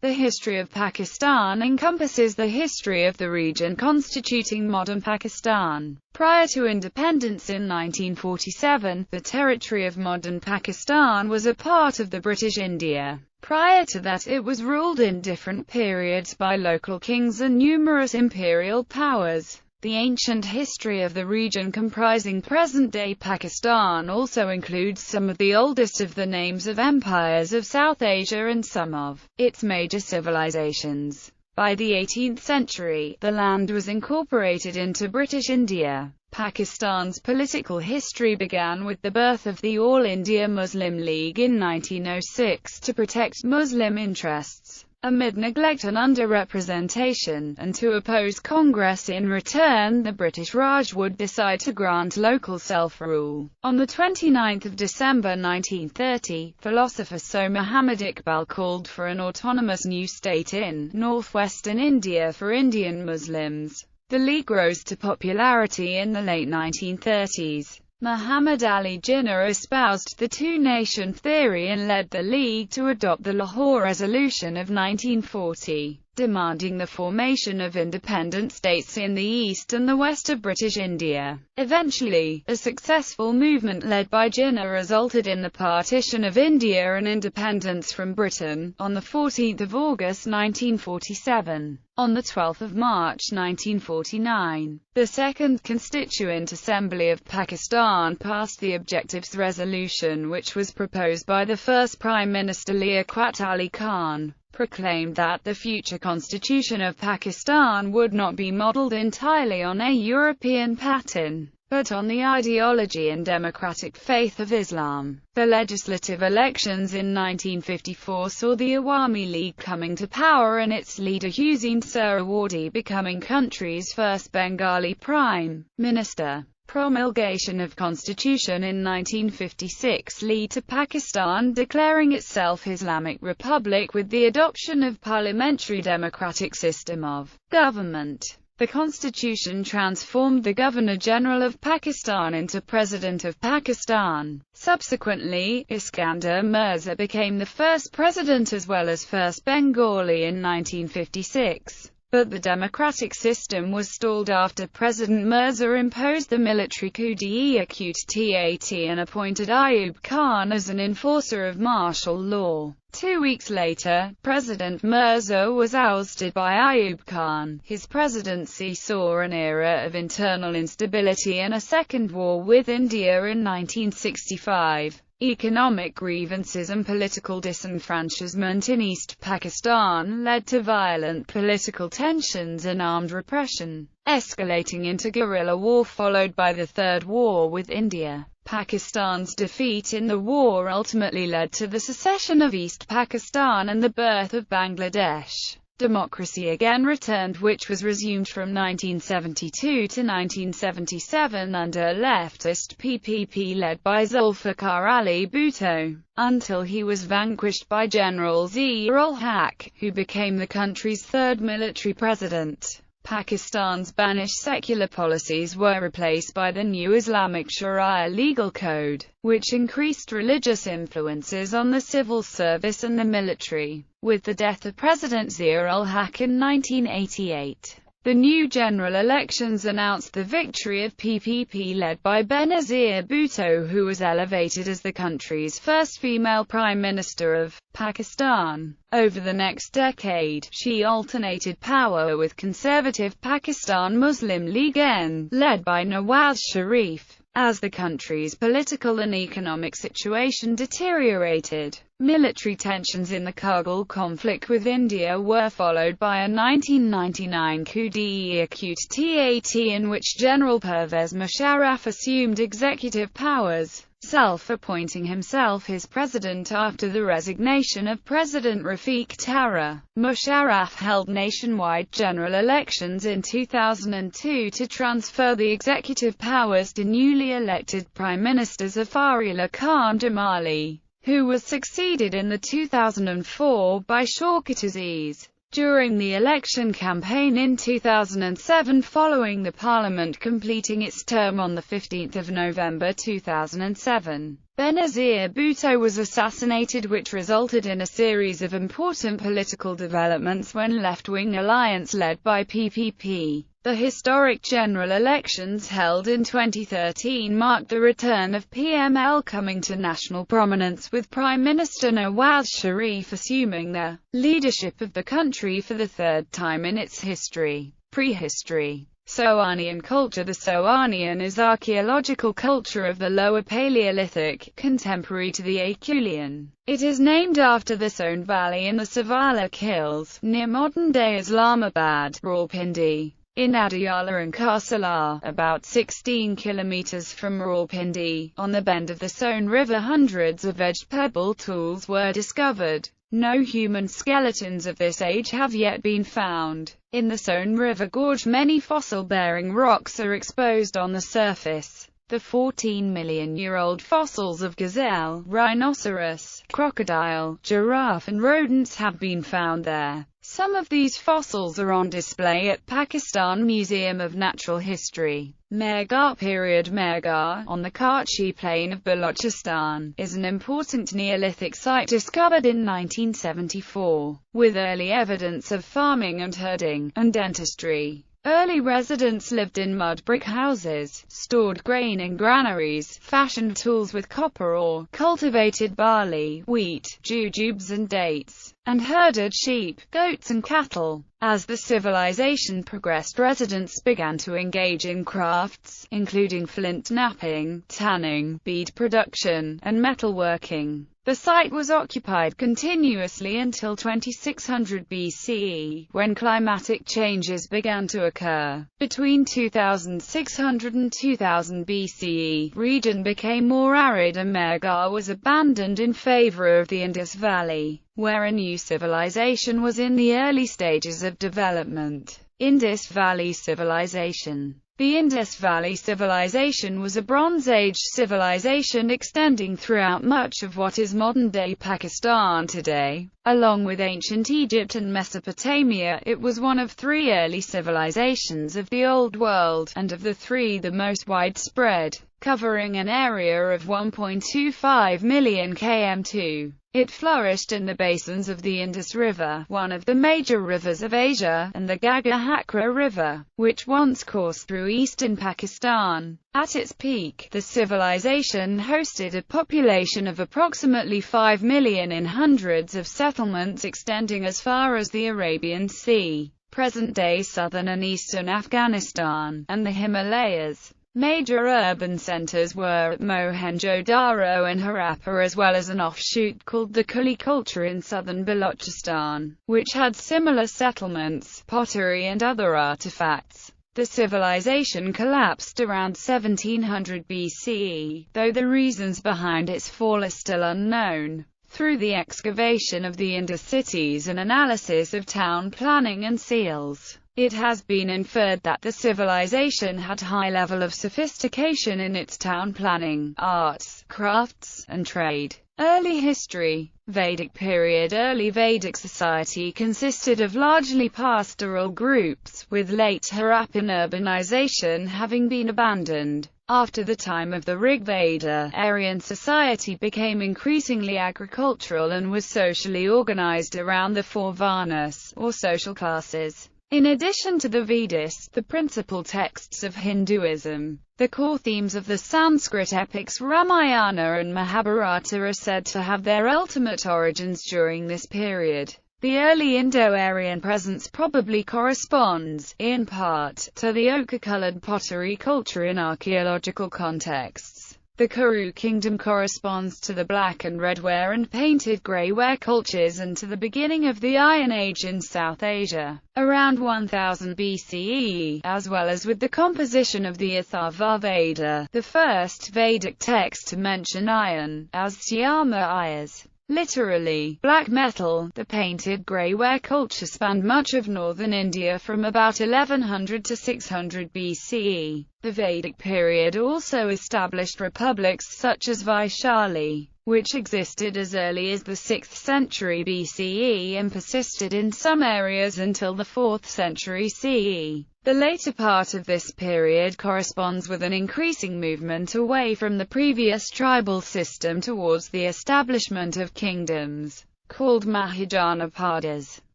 The history of Pakistan encompasses the history of the region constituting modern Pakistan. Prior to independence in 1947, the territory of modern Pakistan was a part of the British India. Prior to that, it was ruled in different periods by local kings and numerous imperial powers. The ancient history of the region comprising present-day Pakistan also includes some of the oldest of the names of empires of South Asia and some of its major civilizations. By the 18th century, the land was incorporated into British India. Pakistan's political history began with the birth of the All India Muslim League in 1906 to protect Muslim interests amid neglect and underrepresentation, and to oppose Congress. In return, the British Raj would decide to grant local self-rule. On 29 December 1930, philosopher Sir Muhammad Iqbal called for an autonomous new state in northwestern India for Indian Muslims. The League rose to popularity in the late 1930s. Muhammad Ali Jinnah espoused the two-nation theory and led the League to adopt the Lahore Resolution of 1940, demanding the formation of independent states in the east and the west of British India. Eventually, a successful movement led by Jinnah resulted in the partition of India and independence from Britain, on 14 August 1947. On 12 March 1949, the Second Constituent Assembly of Pakistan passed the Objectives Resolution, which was proposed by the first Prime Minister Liaquat Ali Khan, proclaimed that the future constitution of Pakistan would not be modelled entirely on a European pattern, but on the ideology and democratic faith of Islam. The legislative elections in 1954 saw the Awami League coming to power and its leader Hussein Suhrawardy becoming country's first Bengali Prime Minister. Promulgation of Constitution in 1956 led to Pakistan declaring itself Islamic Republic with the adoption of parliamentary democratic system of government. The Constitution transformed the Governor-General of Pakistan into President of Pakistan. Subsequently, Iskandar Mirza became the first president as well as first Bengali in 1956. But the democratic system was stalled after President Mirza imposed the military coup d'etat and appointed Ayub Khan as an enforcer of martial law. 2 weeks later, President Mirza was ousted by Ayub Khan. His presidency saw an era of internal instability and a second war with India in 1965. Economic grievances and political disenfranchisement in East Pakistan led to violent political tensions and armed repression, escalating into guerrilla war followed by the Third War with India. Pakistan's defeat in the war ultimately led to the secession of East Pakistan and the birth of Bangladesh. Democracy again returned, which was resumed from 1972 to 1977 under leftist PPP led by Zulfikar Ali Bhutto, until he was vanquished by General Zia-ul-Haq, who became the country's third military president. Pakistan's banished secular policies were replaced by the new Islamic Sharia legal code, which increased religious influences on the civil service and the military. With the death of President Zia-ul-Haq in 1988, the new general elections announced the victory of PPP led by Benazir Bhutto, who was elevated as the country's first female Prime Minister of Pakistan. Over the next decade, she alternated power with conservative Pakistan Muslim League N, led by Nawaz Sharif. As the country's political and economic situation deteriorated, military tensions in the Kargil conflict with India were followed by a 1999 coup d'etat in which General Pervez Musharraf assumed executive powers, self-appointing himself his president after the resignation of President Rafiq Tara. Musharraf held nationwide general elections in 2002 to transfer the executive powers to newly elected Prime Minister Zafarullah Khan Jamali, who was succeeded in the 2004 by Shaukat Aziz. During the election campaign in 2007 following the parliament completing its term on 15 November 2007, Benazir Bhutto was assassinated, which resulted in a series of important political developments when left-wing alliance led by PPP. The historic general elections held in 2013 marked the return of PML coming to national prominence, with Prime Minister Nawaz Sharif assuming the leadership of the country for the third time in its history. Prehistory. Soanian culture. The Soanian is archaeological culture of the Lower Paleolithic, contemporary to the Acheulean. It is named after the Soan Valley in the Savala Hills, near modern-day Islamabad, Rawalpindi, in Adiyala and Karsala, about 16 kilometers from Rawalpindi. On the bend of the Soan River, hundreds of edged pebble tools were discovered. No human skeletons of this age have yet been found. In the Soan River Gorge, many fossil-bearing rocks are exposed on the surface. The 14-million-year-old fossils of gazelle, rhinoceros, crocodile, giraffe and rodents have been found there. Some of these fossils are on display at Pakistan Museum of Natural History. Mehrgarh period. Mehrgarh, on the Kachhi plain of Balochistan, is an important Neolithic site discovered in 1974, with early evidence of farming and herding, and dentistry. Early residents lived in mud brick houses, stored grain in granaries, fashioned tools with copper ore, cultivated barley, wheat, jujubes and dates, and herded sheep, goats and cattle. As the civilization progressed, residents began to engage in crafts, including flint knapping, tanning, bead production, and metalworking. The site was occupied continuously until 2600 BCE, when climatic changes began to occur. Between 2600 and 2000 BCE, region became more arid and Mehrgarh was abandoned in favor of the Indus Valley, where a new civilization was in the early stages of development. Indus Valley Civilization. The Indus Valley Civilization was a Bronze Age civilization extending throughout much of what is modern-day Pakistan today. Along with ancient Egypt and Mesopotamia, it was one of three early civilizations of the Old World, and of the three the most widespread, covering an area of 1.25 million km². It flourished in the basins of the Indus River, one of the major rivers of Asia, and the Ghaggar-Hakra River, which once coursed through eastern Pakistan. At its peak, the civilization hosted a population of approximately 5 million in hundreds of settlements extending as far as the Arabian Sea, present-day southern and eastern Afghanistan, and the Himalayas. Major urban centers were at Mohenjo-Daro and Harappa, as well as an offshoot called the Kuli culture in southern Balochistan, which had similar settlements, pottery and other artifacts. The civilization collapsed around 1700 BCE, though the reasons behind its fall are still unknown. Through the excavation of the Indus cities and analysis of town planning and seals, it has been inferred that the civilization had high level of sophistication in its town planning, arts, crafts, and trade. Early history. Vedic period. Early Vedic society consisted of largely pastoral groups, with late Harappan urbanization having been abandoned. After the time of the Rig Veda, Aryan society became increasingly agricultural and was socially organized around the four Varnas, or social classes. In addition to the Vedas, the principal texts of Hinduism, the core themes of the Sanskrit epics Ramayana and Mahabharata are said to have their ultimate origins during this period. The early Indo-Aryan presence probably corresponds, in part, to the ochre-colored pottery culture in archaeological contexts. The Kuru kingdom corresponds to the black and red ware and painted grey ware cultures and to the beginning of the Iron Age in South Asia, around 1000 BCE, as well as with the composition of the Atharva Veda, the first Vedic text to mention iron, as Syama Ayers. Literally, black metal. The painted grey ware culture spanned much of northern India from about 1100 to 600 BCE. The Vedic period also established republics such as Vaishali, which existed as early as the 6th century BCE and persisted in some areas until the 4th century CE. The later part of this period corresponds with an increasing movement away from the previous tribal system towards the establishment of kingdoms, called Mahajanapadas.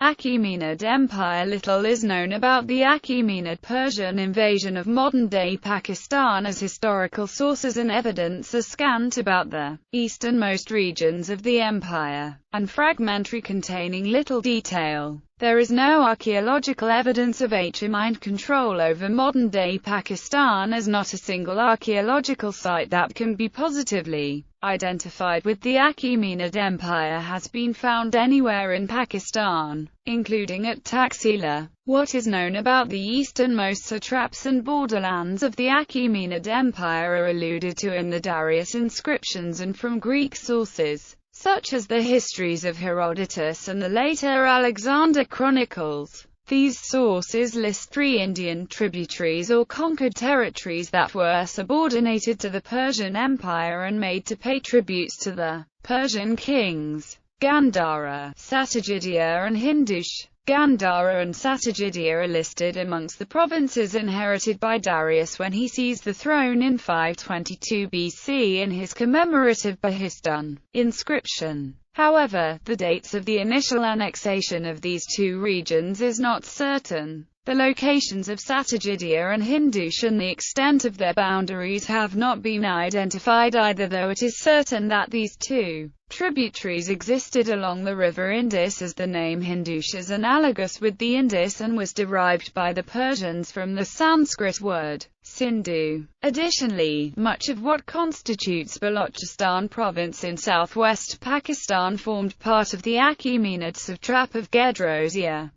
Achaemenid Empire. Little is known about the Achaemenid Persian invasion of modern-day Pakistan, as historical sources and evidence are scant about the easternmost regions of the empire, and fragmentary, containing little detail. There is no archaeological evidence of Achaemenid control over modern-day Pakistan, as not a single archaeological site that can be positively identified with the Achaemenid Empire has been found anywhere in Pakistan, including at Taxila. What is known about the easternmost satraps and borderlands of the Achaemenid Empire are alluded to in the Darius inscriptions and from Greek sources, such as the histories of Herodotus and the later Alexander Chronicles. These sources list 3 Indian tributaries or conquered territories that were subordinated to the Persian Empire and made to pay tributes to the Persian kings: Gandhara, Satyajidya and Hindush. Gandhara and Satyajidya are listed amongst the provinces inherited by Darius when he seized the throne in 522 BC in his commemorative Bahistun inscription. However, the dates of the initial annexation of these 2 regions is not certain. The locations of Satyajidya and Hindush and the extent of their boundaries have not been identified either, though it is certain that these 2 tributaries existed along the river Indus, as the name Hindush is analogous with the Indus and was derived by the Persians from the Sanskrit word Sindhu. Additionally, much of what constitutes Balochistan province in southwest Pakistan formed part of the Achaemenid satrap of Gedrosia.